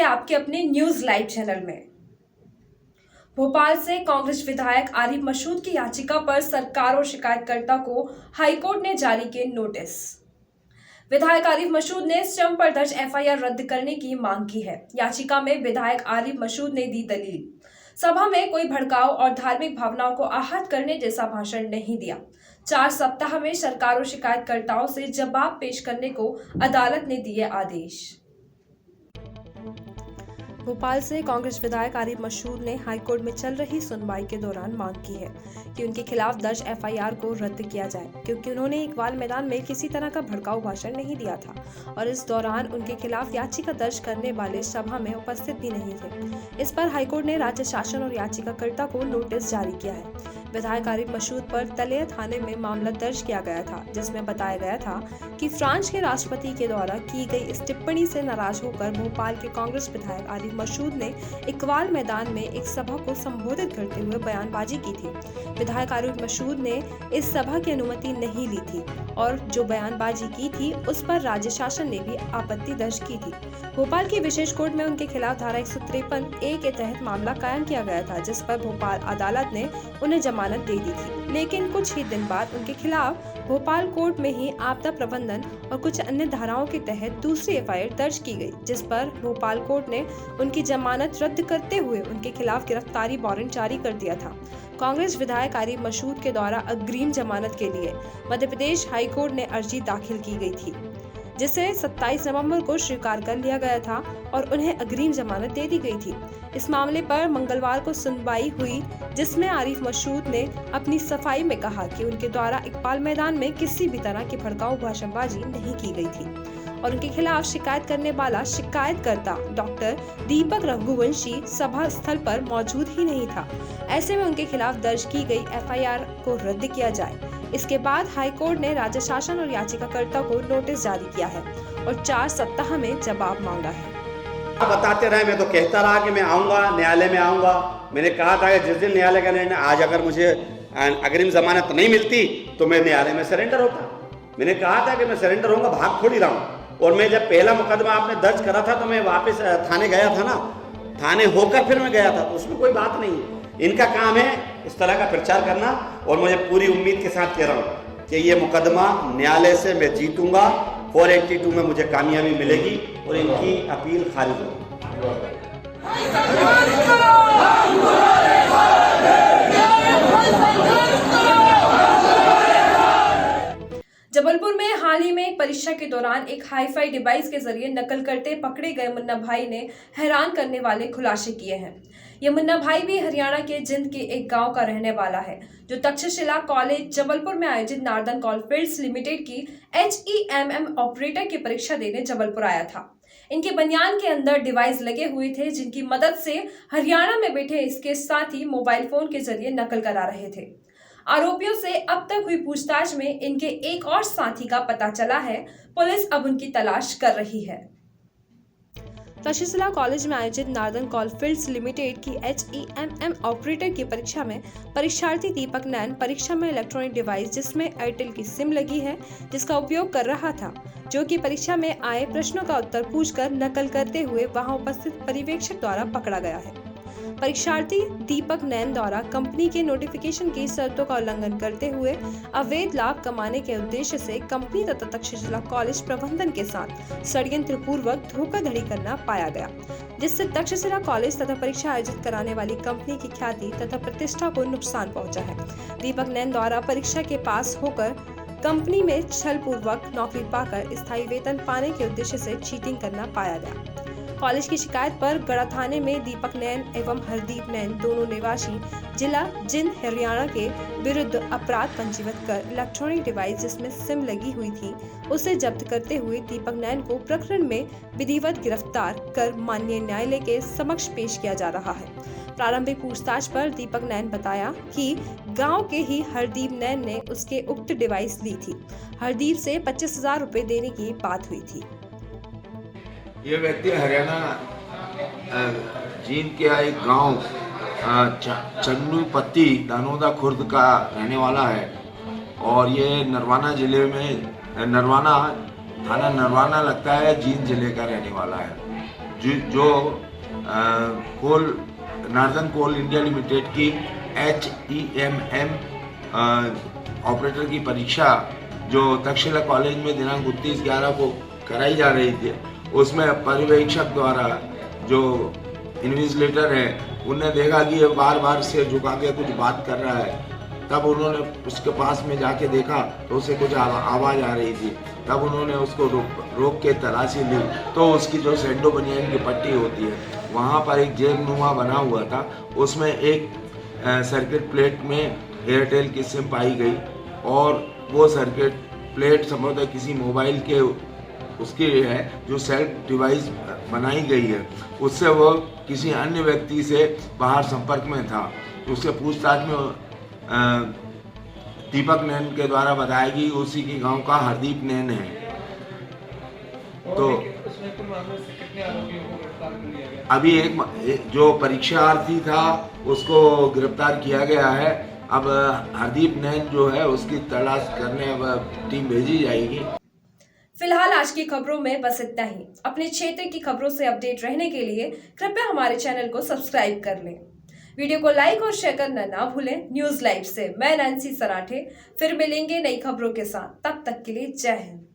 से आपके अपने न्यूज लाइव चैनल में। भोपाल से कांग्रेस विधायक आरिफ मसूद की याचिका पर सरकार और शिकायतकर्ता को हाईकोर्ट ने जारी किए नोटिस। विधायक आरिफ मसूद ने स्टंप पर दर्ज एफआईआर रद्द करने की मांग की है। याचिका में विधायक आरिफ मसूद ने दी दलील, सभा में कोई भड़काऊ और धार्मिक भावनाओं को आहत करने जैसा भाषण नहीं दिया। 4 सप्ताह में सरकार और शिकायतकर्ताओं से जवाब पेश करने को अदालत ने दिए आदेश। भोपाल से कांग्रेस विधायक आरिफ मसूद ने हाईकोर्ट में चल रही सुनवाई के दौरान मांग की है कि उनके खिलाफ दर्ज एफआईआर को रद्द किया जाए, क्योंकि उन्होंने इकबाल मैदान में किसी तरह का भड़काऊ भाषण नहीं दिया था और इस दौरान उनके खिलाफ याचिका दर्ज करने वाले सभा में उपस्थित भी नहीं थे। इस पर हाईकोर्ट ने राज्य शासन और याचिकाकर्ता को नोटिस जारी किया है। विधायक आरिफ मसूद पर तलेया थाने में मामला दर्ज किया गया था, जिसमें बताया गया था कि फ्रांस के राष्ट्रपति के द्वारा की गई इस टिप्पणी से नाराज होकर भोपाल के कांग्रेस विधायक आरिफ मसूद ने इकबाल मैदान में एक सभा को संबोधित करते हुए बयानबाजी की थी। विधायक आरिफ मसूद ने इस सभा की अनुमति नहीं ली थी और जो बयानबाजी की थी उस पर राज्य शासन ने भी आपत्ति दर्ज की थी। भोपाल की विशेष कोर्ट में उनके खिलाफ धारा 153A के तहत मामला कायम किया गया था, जिस पर भोपाल अदालत ने उन्हें जमानत दे दी थी। लेकिन कुछ ही दिन बाद उनके खिलाफ भोपाल कोर्ट में ही आपदा प्रबंधन और कुछ अन्य धाराओं के तहत दूसरी एफआईआर दर्ज की गई, जिस पर भोपाल कोर्ट ने उनकी जमानत रद्द करते हुए उनके खिलाफ गिरफ्तारी वारंट जारी कर दिया था। कांग्रेस विधायक आरिफ मसूद के द्वारा अग्रिम जमानत के लिए मध्य प्रदेश हाई कोर्ट ने अर्जी दाखिल की गई थी, जिसे 27 नवंबर को स्वीकार कर लिया गया था और उन्हें अग्रिम जमानत दे दी गई थी। इस मामले पर मंगलवार को सुनवाई हुई, जिसमें आरिफ मसूद ने अपनी सफाई में कहा कि उनके द्वारा इकबाल मैदान में किसी भी तरह की भड़काऊ भाषणबाजी नहीं की गई थी और उनके खिलाफ शिकायत करने वाला शिकायतकर्ता डॉक्टर दीपक रघुवंशी सभा स्थल पर मौजूद ही नहीं था। ऐसे में उनके खिलाफ दर्ज की गई एफआईआर को रद्द किया जाए। इसके बाद हाईकोर्ट ने राज्य शासन और याचिकाकर्ता को नोटिस जारी किया है और 4 सप्ताह में जवाब मांगा है। बताते रहे, मैं तो कहता रहा कि मैं आऊँगा, न्यायालय में आऊँगा। मैंने कहा था कि जिस दिन न्यायालय का निर्णय, आज अगर मुझे अग्रिम जमानत नहीं मिलती तो मैं न्यायालय में सरेंडर होता। मैंने कहा था कि मैं सरेंडर होऊंगा, भाग थोड़ी रहा हूँ। और मैं जब पहला मुकदमा आपने दर्ज करा था तो मैं वापस थाने गया था ना, थाने होकर फिर मैं गया था, तो उसमें कोई बात नहीं है। इनका काम है इस तरह का प्रचार करना और मुझे पूरी उम्मीद के साथ कह रहा हूँ कि ये मुकदमा न्यायालय से मैं जीतूंगा। 482 में मुझे कामयाबी मिलेगी और इनकी अपील खारिज होगी। जबलपुर में हाल ही में एक परीक्षा के दौरान एक हाईफाई डिवाइस के जरिए नकल करते पकड़े गए मुन्ना भाई ने हैरान करने वाले खुलासे किए हैं। यह मुन्ना भाई भी हरियाणा के जिंद के एक गांव का रहने वाला है, जो तक्षशिला कॉलेज जबलपुर में आयोजित नार्दन कोलफील्ड्स लिमिटेड की HEMM ऑपरेटर की परीक्षा देने जबलपुर आया था। इनके बनियान के अंदर डिवाइस लगे हुए थे, जिनकी मदद से हरियाणा में बैठे इसके साथी मोबाइल फोन के जरिए नकल करा रहे थे। आरोपियों से अब तक हुई पूछताछ में इनके एक और साथी का पता चला है। पुलिस अब उनकी तलाश कर रही है। तक्षशिला कॉलेज में आयोजित नार्दन कोलफील्ड्स लिमिटेड की HEMM ऑपरेटर की परीक्षा में परीक्षार्थी दीपक नैन परीक्षा में इलेक्ट्रॉनिक डिवाइस जिसमें एयरटेल की सिम लगी है, जिसका उपयोग कर रहा था, जो कि परीक्षा में आए प्रश्नों का उत्तर पूछकर नकल करते हुए वहां उपस्थित पर्यवेक्षक द्वारा पकड़ा गया है। परीक्षार्थी दीपक नैन द्वारा कंपनी के नोटिफिकेशन की शर्तों का उल्लंघन करते हुए अवैध लाभ कमाने के उद्देश्य से कंपनी तथा तक्षशिला कॉलेज प्रबंधन के साथ षड्यंत्र पूर्वक धोखाधड़ी करना पाया गया, जिससे तक्षशिला कॉलेज तथा परीक्षा आयोजित कराने वाली कंपनी की ख्याति तथा प्रतिष्ठा को नुकसान पहुंचा है। दीपक नैन द्वारा परीक्षा के पास होकर कंपनी में छल पूर्वक नौकरी पाकर स्थायी वेतन पाने के उद्देश्य से चीटिंग करना पाया गया। कॉलेज की शिकायत पर गढ़ा थाने में दीपक नैन एवं हरदीप नैन, दोनों निवासी जिला जिंद हरियाणा के विरुद्ध अपराध पंजीबद्ध कर इलेक्ट्रॉनिक डिवाइस जिसमें सिम लगी हुई थी उसे जब्त करते हुए दीपक नैन को प्रकरण में विधिवत गिरफ्तार कर माननीय न्यायालय के समक्ष पेश किया जा रहा है। प्रारंभिक पूछताछ पर दीपक नैन बताया कि गांव के ही हरदीप नैन ने उसके उक्त डिवाइस ली थी। हरदीप से 25,000 रुपए देने की बात हुई थी। ये व्यक्ति हरियाणा जींद के एक गांव चन्नूपत्ती दानोदा खुर्द का रहने वाला है और ये नरवाना जिले में थाना नरवाना लगता है, जींद जिले का रहने वाला है। जो कोल नॉर्दर्न कोल इंडिया लिमिटेड की HEMM ऑपरेटर की परीक्षा जो तक्षशिला कॉलेज में दिनांक 29/11 को कराई जा रही थी, उसमें पर्यवेक्षक द्वारा जो इन्विजिलेटर है उन्हें देखा कि ये बार बार सिर झुका के कुछ बात कर रहा है। तब उन्होंने उसके पास में जाके देखा तो उसे कुछ आवाज़ आ रही थी। तब उन्होंने उसको रोक के तलाशी ली तो उसकी जो सेंडो बनियान की पट्टी होती है वहाँ पर एक जेबनुमा बना हुआ था, उसमें एक सर्किट प्लेट में एयरटेल की सिम पाई गई और वो सर्किट प्लेट संभवतः किसी मोबाइल के उसकी है जो सेल्फ डिवाइस बनाई गई है, उससे वो किसी अन्य व्यक्ति से बाहर संपर्क में था। उससे पूछताछ में दीपक नैन के द्वारा बताया कि उसी के गांव का हरदीप नैन है। तो अभी एक जो परीक्षार्थी था उसको गिरफ्तार किया गया है। अब हरदीप नैन जो है उसकी तलाश करने अब टीम भेजी जाएगी। फिलहाल आज की खबरों में बस इतना ही। अपने क्षेत्र की खबरों से अपडेट रहने के लिए कृपया हमारे चैनल को सब्सक्राइब कर लें। वीडियो को लाइक और शेयर करना ना भूलें। न्यूज लाइव से मैं नैन्सी सराठे फिर मिलेंगे नई खबरों के साथ। तब तक के लिए जय हिंद।